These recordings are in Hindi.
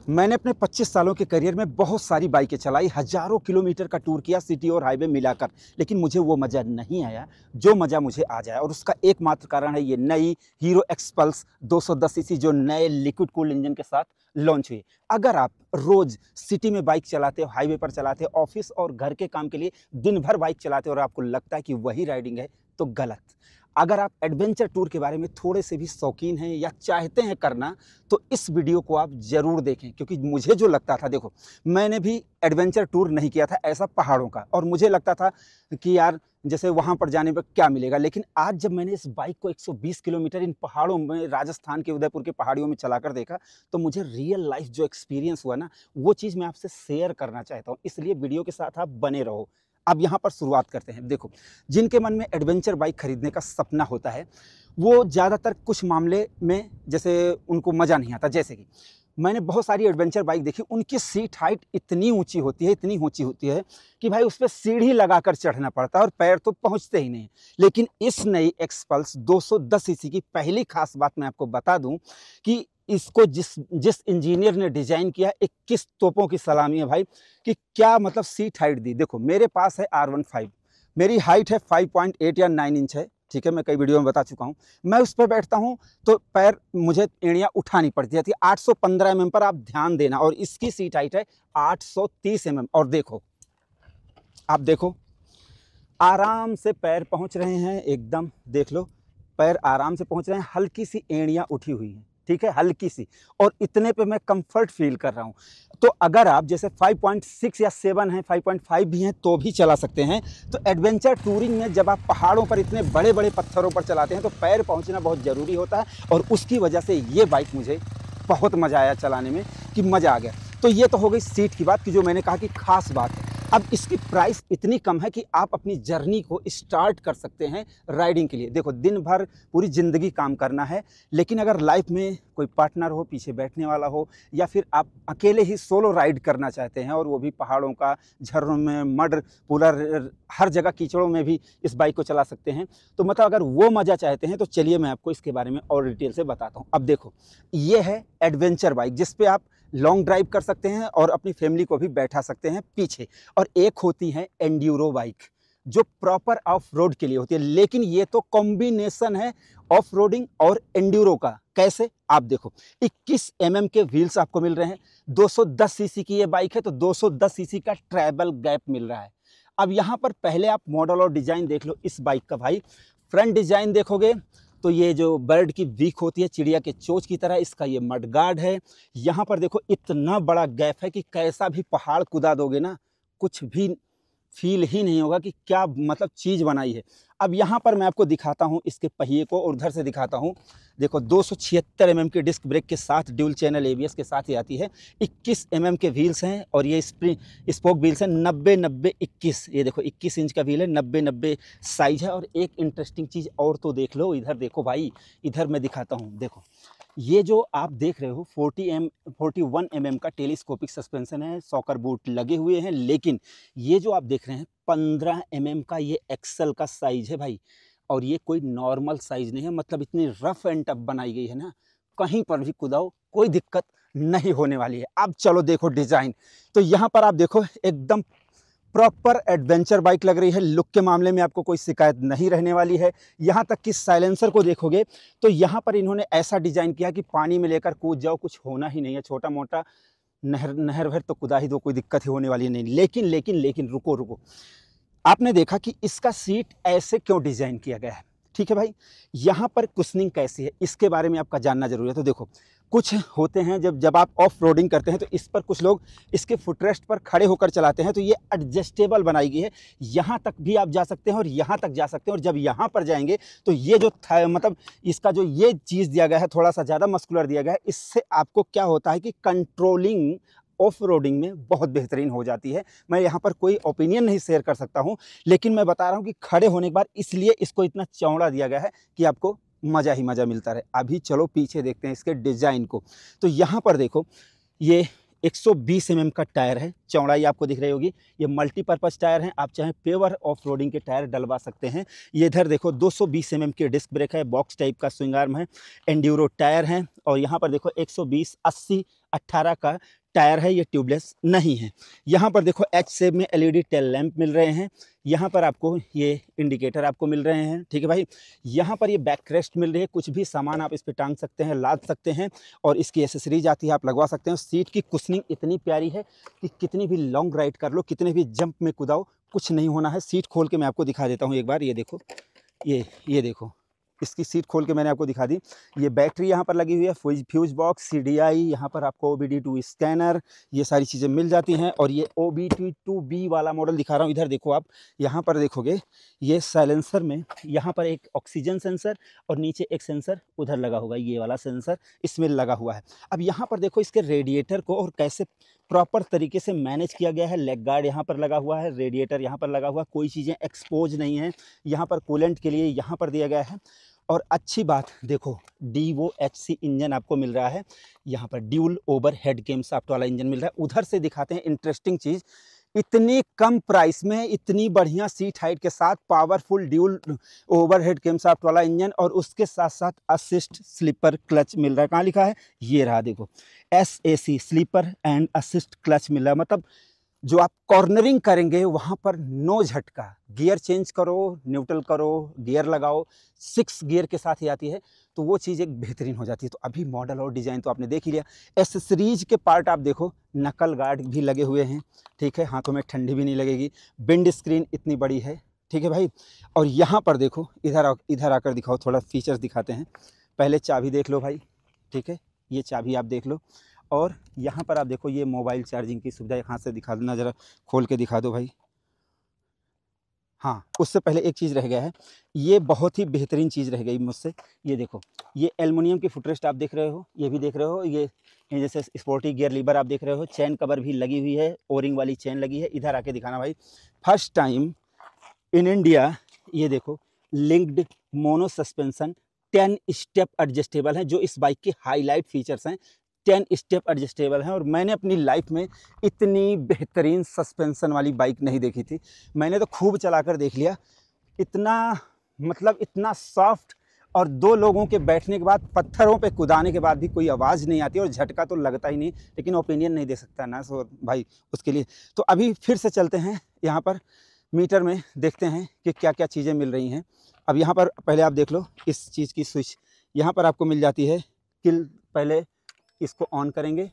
मैंने अपने 25 सालों के करियर में बहुत सारी बाइकें चलाई, हज़ारों किलोमीटर का टूर किया सिटी और हाईवे मिलाकर, लेकिन मुझे वो मज़ा नहीं आया जो मज़ा मुझे आज आया। और उसका एकमात्र कारण है ये नई हीरो एक्सपल्स 210 सीसी जो नए लिक्विड कूल्ड इंजन के साथ लॉन्च हुई। अगर आप रोज़ सिटी में बाइक चलाते हो, हाईवे पर चलाते हो, ऑफिस और घर के काम के लिए दिन भर बाइक चलाते हो और आपको लगता है कि वही राइडिंग है, तो गलत। अगर आप एडवेंचर टूर के बारे में थोड़े से भी शौकीन हैं या चाहते हैं करना, तो इस वीडियो को आप ज़रूर देखें, क्योंकि मुझे जो लगता था, देखो मैंने भी एडवेंचर टूर नहीं किया था ऐसा पहाड़ों का, और मुझे लगता था कि यार जैसे वहाँ पर जाने पर क्या मिलेगा। लेकिन आज जब मैंने इस बाइक को 120 किलोमीटर इन पहाड़ों में, राजस्थान के उदयपुर के पहाड़ियों में चलाकर देखा, तो मुझे रियल लाइफ जो एक्सपीरियंस हुआ ना, वो चीज़ मैं आपसे शेयर करना चाहता हूँ। इसलिए वीडियो के साथ आप बने रहो। अब यहाँ पर शुरुआत करते हैं। देखो, जिनके मन में एडवेंचर बाइक खरीदने का सपना होता है, वो ज़्यादातर कुछ मामले में जैसे उनको मज़ा नहीं आता। जैसे कि मैंने बहुत सारी एडवेंचर बाइक देखी, उनकी सीट हाइट इतनी ऊंची होती है, इतनी ऊंची होती है कि भाई उस पर सीढ़ी लगाकर चढ़ना पड़ता है और पैर तो पहुंचते ही नहीं। लेकिन इस नई एक्सपल्स 210 सीसी की पहली खास बात मैं आपको बता दूं कि इसको जिस जिस इंजीनियर ने डिजाइन किया, 21 तोपों की सलामी है भाई, कि क्या मतलब सीट हाइट दी। देखो मेरे पास है R15, मेरी हाइट है 5.8 या 9 इंच है, ठीक है, मैं कई वीडियो में बता चुका हूँ। मैं उस पर बैठता हूँ तो पैर मुझे एड़ियाँ उठानी पड़ती थी। 815 mm पर आप ध्यान देना, और इसकी सीट हाइट है 830 mm। और देखो, आप देखो आराम से पैर पहुँच रहे हैं, एकदम देख लो पैर आराम से पहुँच रहे हैं, हल्की सी एड़ियाँ उठी हुई हैं, ठीक है, हल्की सी, और इतने पे मैं कंफर्ट फील कर रहा हूँ। तो अगर आप जैसे 5.6 या 7 हैं, 5.5 भी हैं, तो भी चला सकते हैं। तो एडवेंचर टूरिंग में जब आप पहाड़ों पर इतने बड़े बड़े पत्थरों पर चलाते हैं, तो पैर पहुंचना बहुत ज़रूरी होता है, और उसकी वजह से ये बाइक मुझे बहुत मज़ा आया चलाने में, कि मज़ा आ गया। तो ये तो हो गई सीट की बात, कि जो मैंने कहा कि खास बात है। अब इसकी प्राइस इतनी कम है कि आप अपनी जर्नी को स्टार्ट कर सकते हैं राइडिंग के लिए। देखो, दिन भर पूरी ज़िंदगी काम करना है, लेकिन अगर लाइफ में कोई पार्टनर हो, पीछे बैठने वाला हो, या फिर आप अकेले ही सोलो राइड करना चाहते हैं, और वो भी पहाड़ों का, झरनों में, मड पुलर, हर जगह कीचड़ों में भी इस बाइक को चला सकते हैं। तो मतलब अगर वो मज़ा चाहते हैं, तो चलिए मैं आपको इसके बारे में और डिटेल से बताता हूँ। अब देखो, ये है एडवेंचर बाइक, जिस पे आप लॉन्ग ड्राइव कर सकते हैं और अपनी फैमिली को भी बैठा सकते हैं पीछे। और एक होती है एंड्यूरो बाइक, जो प्रॉपर ऑफ रोड के लिए होती है। लेकिन ये तो कॉम्बिनेशन है ऑफ रोडिंग और एंड्यूरो का। कैसे? आप देखो, 21 mm के व्हील्स आपको मिल रहे हैं। 210 सीसी की ये बाइक है, तो 210 सीसी का ट्रैवल गैप मिल रहा है। अब यहाँ पर पहले आप मॉडल और डिजाइन देख लो इस बाइक का भाई। फ्रंट डिजाइन देखोगे तो ये जो बर्ड की बीक होती है, चिड़िया के चोंच की तरह, इसका ये मडगार्ड है। यहाँ पर देखो इतना बड़ा गैप है कि कैसा भी पहाड़ कुदा दोगे ना, कुछ भी फील ही नहीं होगा कि क्या मतलब चीज़ बनाई है। अब यहाँ पर मैं आपको दिखाता हूँ इसके पहिए को, और उधर से दिखाता हूँ। देखो 276 mm के डिस्क ब्रेक के साथ, ड्यूल चैनल ABS के साथ ही आती है। 21 mm के व्हील्स हैं, और ये स्पोक व्हील्स हैं 90-90-21। ये देखो 21 इंच का व्हील है, 90-90 साइज है। और एक इंटरेस्टिंग चीज़ और तो देख लो, इधर देखो भाई, इधर मैं दिखाता हूँ। देखो ये जो आप देख रहे हो 41 mm का टेलीस्कोपिक सस्पेंशन है, सॉकर बूट लगे हुए हैं। लेकिन ये जो आप देख रहे हैं 15 mm का ये एक्सल का साइज है भाई, और ये कोई नॉर्मल साइज नहीं है। मतलब इतनी रफ एंड टफ बनाई गई है ना, कहीं पर भी कुदाओ कोई दिक्कत नहीं होने वाली है। अब चलो देखो डिजाइन, तो यहाँ पर आप देखो एकदम प्रॉपर एडवेंचर बाइक लग रही है। लुक के मामले में आपको कोई शिकायत नहीं रहने वाली है। यहाँ तक कि साइलेंसर को देखोगे तो यहाँ पर इन्होंने ऐसा डिजाइन किया कि पानी में लेकर कूद जाओ, कुछ होना ही नहीं है। छोटा मोटा नहर भर तो कुदा ही दो, कोई दिक्कत ही होने वाली नहीं। लेकिन रुको, आपने देखा कि इसका सीट ऐसे क्यों डिजाइन किया गया है, ठीक है भाई। यहाँ पर कुशनिंग कैसी है, इसके बारे में आपका जानना जरूरी है। तो देखो, कुछ होते हैं जब आप ऑफ रोडिंग करते हैं, तो इस पर कुछ लोग इसके फुटरेस्ट पर खड़े होकर चलाते हैं। तो ये एडजस्टेबल बनाई गई है, यहाँ तक भी आप जा सकते हैं और यहाँ तक जा सकते हैं। और जब यहाँ पर जाएंगे तो ये जो मतलब इसका जो ये चीज़ दिया गया है, थोड़ा सा ज़्यादा मस्कुलर दिया गया है, इससे आपको क्या होता है कि कंट्रोलिंग ऑफ रोडिंग में बहुत बेहतरीन हो जाती है। मैं यहाँ पर कोई ओपिनियन नहीं शेयर कर सकता हूँ, लेकिन मैं बता रहा हूँ कि खड़े होने के बाद इसलिए इसको इतना चौड़ा दिया गया है कि आपको मज़ा ही मज़ा मिलता रहे। अभी चलो पीछे देखते हैं इसके डिज़ाइन को। तो यहाँ पर देखो, ये 120 mm का टायर है, चौड़ाई आपको दिख रही होगी। ये मल्टीपर्पज़ टायर हैं, आप चाहें पेवर ऑफ रोडिंग के टायर डलवा सकते हैं। ये इधर देखो 220 mm की डिस्क ब्रेक है, बॉक्स टाइप का स्विंग आर्म है, एंड्यूरो टायर हैं। और यहाँ पर देखो 120, 80, 18 का टायर है, ये ट्यूबलेस नहीं है। यहाँ पर देखो एच शेप में LED टेल लैंप मिल रहे हैं। यहाँ पर आपको ये इंडिकेटर आपको मिल रहे हैं, ठीक है भाई। यहाँ पर ये बैक रेस्ट मिल रही है, कुछ भी सामान आप इस पर टांग सकते हैं, लाद सकते हैं। और इसकी एसेसरीज आती है, आप लगवा सकते हैं। सीट की कुशनिंग इतनी प्यारी है कि कितनी भी लॉन्ग राइड कर लो, कितने भी जंप में कूदाओ, कुछ नहीं होना है। सीट खोल के मैं आपको दिखा देता हूँ एक बार। ये देखो, ये देखो, इसकी सीट खोल के मैंने आपको दिखा दी। ये बैटरी यहाँ पर लगी हुई है, फ्यूज बॉक्स, CDI, यहाँ पर आपको OBD2 स्कैनर, ये सारी चीज़ें मिल जाती हैं। और ये OBD2B वाला मॉडल दिखा रहा हूँ, इधर देखो आप। यहाँ पर देखोगे ये साइलेंसर में यहाँ पर एक ऑक्सीजन सेंसर और नीचे एक सेंसर उधर लगा होगा, ये वाला सेंसर इसमें लगा हुआ है। अब यहाँ पर देखो इसके रेडिएटर को और कैसे प्रॉपर तरीके से मैनेज किया गया है। लेग गार्ड यहाँ पर लगा हुआ है, रेडिएटर यहाँ पर लगा हुआ है, कोई चीज़ें एक्सपोज नहीं है। यहाँ पर कूलेंट के लिए यहाँ पर दिया गया है। और अच्छी बात देखो, DOHC इंजन आपको मिल रहा है। यहाँ पर ड्यूल ओवर हेड कैमशाफ्ट वाला इंजन मिल रहा है। उधर से दिखाते हैं इंटरेस्टिंग चीज़, इतनी कम प्राइस में इतनी बढ़िया सीट हाइट के साथ powerful dual over head camshaft वाला इंजन, और उसके साथ साथ असिस्ट स्लीपर क्लच मिल रहा है। कहाँ लिखा है? ये रहा देखो, SAC slipper and assist clutch मिल रहा है। मतलब जो आप कॉर्नरिंग करेंगे वहाँ पर नो झटका, गियर चेंज करो, न्यूट्रल करो, गियर लगाओ, 6 गियर के साथ ही आती है, तो वो चीज़ एक बेहतरीन हो जाती है। तो अभी मॉडल और डिज़ाइन तो आपने देख ही लिया। एसेसरीज के पार्ट आप देखो, नकल गार्ड भी लगे हुए हैं, ठीक है, हाथों में ठंडी भी नहीं लगेगी। विंड स्क्रीन इतनी बड़ी है, ठीक है भाई। और यहाँ पर देखो, इधर आकर दिखाओ, थोड़ा फीचर्स दिखाते हैं। पहले चाबी देख लो भाई, ठीक है, ये चाबी आप देख लो। और यहाँ पर आप देखो, ये मोबाइल चार्जिंग की सुविधा, यहाँ से दिखा देना, ज़रा खोल के दिखा दो भाई। हाँ, उससे पहले एक चीज़ रह गया है, ये बहुत ही बेहतरीन चीज़ रह गई मुझसे। ये देखो, ये एल्युमिनियम की फुटरेस्ट आप देख रहे हो, ये भी देख रहे हो, ये जैसे स्पोर्टी गियर लीवर आप देख रहे हो, चैन कवर भी लगी हुई है, ओरिंग वाली चैन लगी है। इधर आके दिखाना भाई, फर्स्ट टाइम इन इंडिया ये देखो, linked mono suspension 10 step adjustable है, जो इस बाइक के हाईलाइट फीचर्स हैं। 10 स्टेप एडजस्टेबल हैं, और मैंने अपनी लाइफ में इतनी बेहतरीन सस्पेंशन वाली बाइक नहीं देखी थी। मैंने तो खूब चलाकर देख लिया, इतना मतलब इतना सॉफ्ट, और 2 लोगों के बैठने के बाद पत्थरों पे कुदाने के बाद भी कोई आवाज़ नहीं आती, और झटका तो लगता ही नहीं। लेकिन ओपिनियन नहीं दे सकता ना सो भाई उसके लिए। तो अभी फिर से चलते हैं यहाँ पर मीटर में, देखते हैं कि क्या क्या चीज़ें मिल रही हैं। अब यहाँ पर पहले आप देख लो इस चीज़ की स्विच, यहाँ पर आपको मिल जाती है किल। पहले इसको ऑन करेंगे,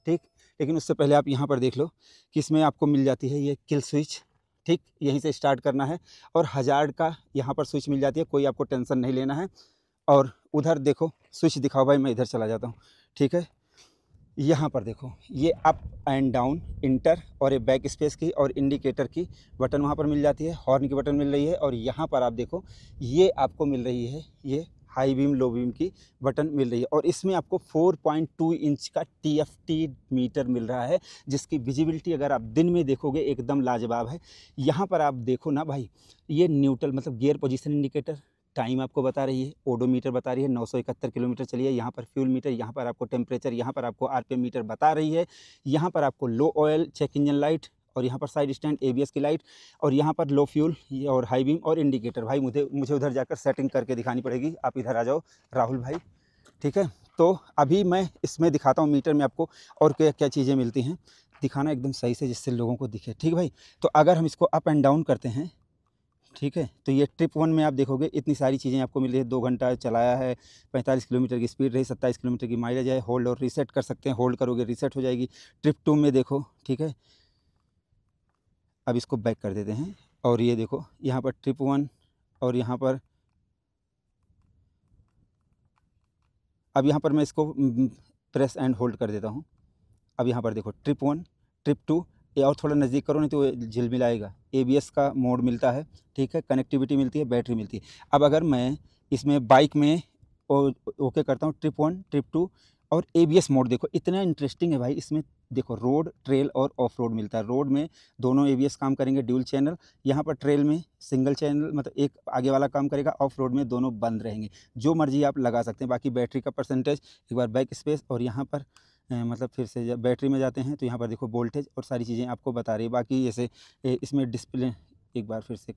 ठीक, लेकिन उससे पहले आप यहाँ पर देख लो कि इसमें आपको मिल जाती है ये किल स्विच, ठीक, यहीं से स्टार्ट करना है। और हज़ार्ड का यहाँ पर स्विच मिल जाती है, कोई आपको टेंशन नहीं लेना है। और उधर देखो स्विच दिखाओ भाई, मैं इधर चला जाता हूँ, ठीक है। यहाँ पर देखो, ये अप एंड डाउन, इंटर और ये बैक स्पेस की और इंडिकेटर की बटन वहाँ पर मिल जाती है, हॉर्न की बटन मिल रही है। और यहाँ पर आप देखो, ये आपको मिल रही है ये हाई बीम लो बीम की बटन मिल रही है। और इसमें आपको 4.2 इंच का TFT मीटर मिल रहा है, जिसकी विजिबिलिटी अगर आप दिन में देखोगे एकदम लाजवाब है। यहाँ पर आप देखो ना भाई, ये न्यूट्रल मतलब गियर पोजीशन इंडिकेटर, टाइम आपको बता रही है, ओडोमीटर बता रही है 971 किलोमीटर चली है। यहाँ पर फ्यूल मीटर, यहाँ पर आपको टेम्परेचर, यहाँ पर आपको RPM मीटर बता रही है। यहाँ पर आपको लो ऑयल चेक इंजन लाइट, और यहाँ पर साइड स्टैंड ABS की लाइट, और यहाँ पर लो फ्यूल और हाई बीम और इंडिकेटर। भाई मुझे उधर जाकर सेटिंग करके दिखानी पड़ेगी, आप इधर आ जाओ राहुल भाई, ठीक है। तो अभी मैं इसमें दिखाता हूँ मीटर में आपको और क्या क्या चीज़ें मिलती हैं, दिखाना एकदम सही से जिससे लोगों को दिखे, ठीक भाई। तो अगर हम इसको अप एंड डाउन करते हैं, ठीक है, तो ये ट्रिप 1 में आप देखोगे इतनी सारी चीज़ें आपको मिल रही है। 2 घंटा चलाया है, 45 किलोमीटर की स्पीड रही, 27 किलोमीटर की माइलेज है। होल्ड और रीसेट कर सकते हैं, होल्ड करोगे रीसेट हो जाएगी। ट्रिप 2 में देखो, ठीक है। अब इसको बैक कर देते हैं, और ये देखो यहाँ पर ट्रिप 1, और यहाँ पर अब यहाँ पर मैं इसको प्रेस एंड होल्ड कर देता हूँ। अब यहाँ पर देखो ट्रिप 1, ट्रिप 2, ये और थोड़ा नज़दीक करो नहीं तो झिलमिलाएगा। ABS का मोड मिलता है, ठीक है, कनेक्टिविटी मिलती है, बैटरी मिलती है। अब अगर मैं इसमें बाइक में ओके करता हूँ, ट्रिप 1, ट्रिप 2 और ABS मोड, देखो इतना इंटरेस्टिंग है भाई इसमें। देखो रोड, ट्रेल और ऑफ रोड मिलता है। रोड में दोनों ABS काम करेंगे, ड्यूल चैनल। यहाँ पर ट्रेल में सिंगल चैनल, मतलब एक आगे वाला काम करेगा। ऑफ रोड में दोनों बंद रहेंगे, जो मर्जी आप लगा सकते हैं। बाकी बैटरी का परसेंटेज, एक बार बैक स्पेस, और यहाँ पर मतलब फिर से जब बैटरी में जाते हैं तो यहाँ पर देखो वोल्टेज और सारी चीज़ें आपको बता रही है। बाकी जैसे इसमें डिस्प्ले, एक बार फिर से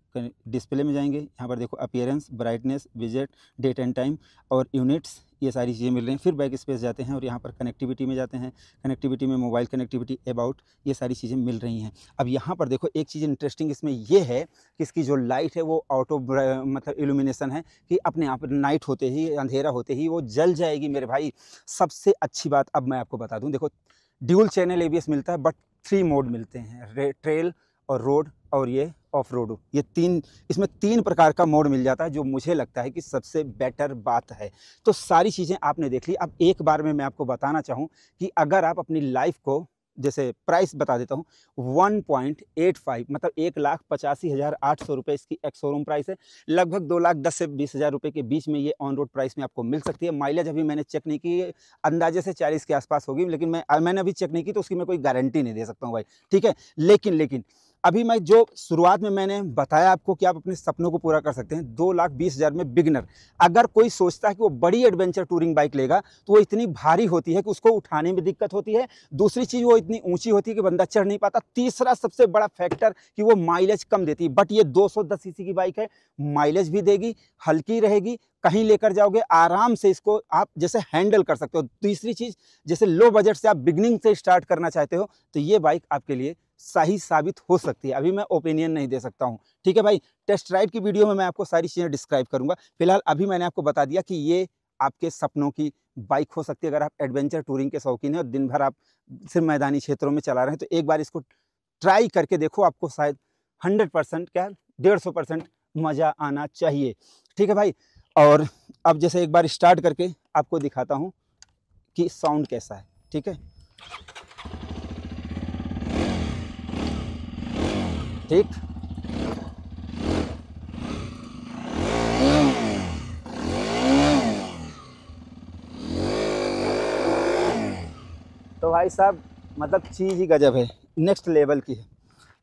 डिस्प्ले में जाएंगे, यहाँ पर देखो अपीयरेंस, ब्राइटनेस, विजेट, डेट एंड टाइम और यूनिट्स, ये सारी चीज़ें मिल रही हैं। फिर बैक स्पेस जाते हैं और यहाँ पर कनेक्टिविटी में जाते हैं, कनेक्टिविटी में मोबाइल कनेक्टिविटी, अबाउट, ये सारी चीज़ें मिल रही हैं। अब यहाँ पर देखो एक चीज़ इंटरेस्टिंग इसमें ये है कि इसकी जो लाइट है वो ऑटो मतलब इल्यूमिनेशन है, कि अपने आप नाइट होते ही, अंधेरा होते ही वो जल जाएगी मेरे भाई। सबसे अच्छी बात अब मैं आपको बता दूँ, देखो ड्यूल चैनल ABS मिलता है, बट 3 मोड मिलते हैं, ट्रेल और रोड और ये ऑफ रोड, ये 3, इसमें 3 प्रकार का मोड मिल जाता है, जो मुझे लगता है कि सबसे बेटर बात है। तो सारी चीज़ें आपने देख ली। अब एक बार में मैं आपको बताना चाहूँ कि अगर आप अपनी लाइफ को, जैसे प्राइस बता देता हूँ, 1.85 मतलब 1,85,800 रुपये इसकी एक्स शोरूम प्राइस है। लगभग 2,10,000 से 20,000 रुपये के बीच में ये ऑन रोड प्राइस में आपको मिल सकती है। माइलेज अभी मैंने चेक नहीं की, अंदाजे से 40 के आसपास होगी, लेकिन मैंने अभी चेक नहीं की तो उसकी मैं कोई गारंटी नहीं दे सकता हूँ भाई, ठीक है। लेकिन अभी मैं जो शुरुआत में मैंने बताया आपको कि आप अपने सपनों को पूरा कर सकते हैं 2,20,000 में बिगिनर। अगर कोई सोचता है कि वो बड़ी एडवेंचर टूरिंग बाइक लेगा तो वो इतनी भारी होती है कि उसको उठाने में दिक्कत होती है। दूसरी चीज़, वो इतनी ऊंची होती है कि बंदा चढ़ नहीं पाता। तीसरा सबसे बड़ा फैक्टर कि वो माइलेज कम देती है। बट ये 210 सीसी की बाइक है, माइलेज भी देगी, हल्की रहेगी, कहीं लेकर जाओगे आराम से इसको आप जैसे हैंडल कर सकते हो। तीसरी चीज़, जैसे लो बजट से आप बिगनिंग से स्टार्ट करना चाहते हो तो ये बाइक आपके लिए सही साबित हो सकती है। अभी मैं ओपिनियन नहीं दे सकता हूँ, ठीक है भाई। टेस्ट राइड की वीडियो में मैं आपको सारी चीज़ें डिस्क्राइब करूँगा। फिलहाल अभी मैंने आपको बता दिया कि ये आपके सपनों की बाइक हो सकती है अगर आप एडवेंचर टूरिंग के शौकीन हैं और दिन भर आप सिर्फ मैदानी क्षेत्रों में चला रहे हैं। तो एक बार इसको ट्राई करके देखो, आपको शायद 100% क्या 150% मज़ा आना चाहिए, ठीक है भाई। और अब जैसे एक बार स्टार्ट करके आपको दिखाता हूँ कि साउंड कैसा है, ठीक है। ठीक, तो भाई साहब मतलब चीज़ ही गजब है, नेक्स्ट लेवल की है।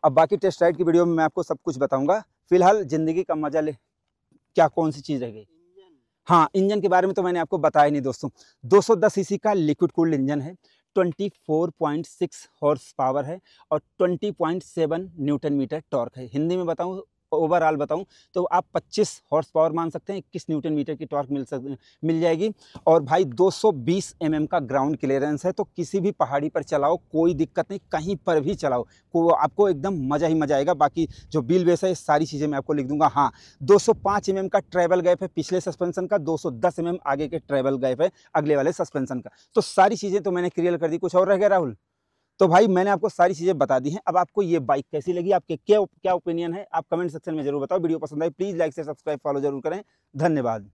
अब बाकी टेस्ट राइड की वीडियो में मैं आपको सब कुछ बताऊंगा। फिलहाल ज़िंदगी का मजा ले, क्या कौन सी चीज़ रह गई। हाँ, इंजन के बारे में तो मैंने आपको बताया नहीं दोस्तों। 210 सीसी का लिक्विड कूल्ड इंजन है, 24.6 हॉर्स पावर है और 20.7 न्यूटन मीटर टॉर्क है। हिंदी में बताऊँ, ओवरऑल बताऊँ तो आप 25 हॉर्स पावर मान सकते हैं, 21 न्यूटन मीटर की टॉर्क मिल जाएगी। और भाई 220 mm का ग्राउंड क्लियरेंस है, तो किसी भी पहाड़ी पर चलाओ कोई दिक्कत नहीं, कहीं पर भी चलाओ को आपको एकदम मज़ा ही मज़ा आएगा। बाकी जो व्हील बेस है सारी चीज़ें मैं आपको लिख दूंगा। हाँ, 205 mm का ट्रैवल गैप है पिछले सस्पेंशन का, 210 mm आगे के ट्रैवल गैप है अगले वाले सस्पेंशन का। तो सारी चीज़ें तो मैंने क्लियर कर दी, कुछ और रह गया राहुल? तो भाई मैंने आपको सारी चीज़ें बता दी हैं। अब आपको ये बाइक कैसी लगी, आपके क्या ओपिनियन है, आप कमेंट सेक्शन में जरूर बताओ। वीडियो पसंद आई प्लीज़ लाइक से सब्सक्राइब फॉलो जरूर करें। धन्यवाद।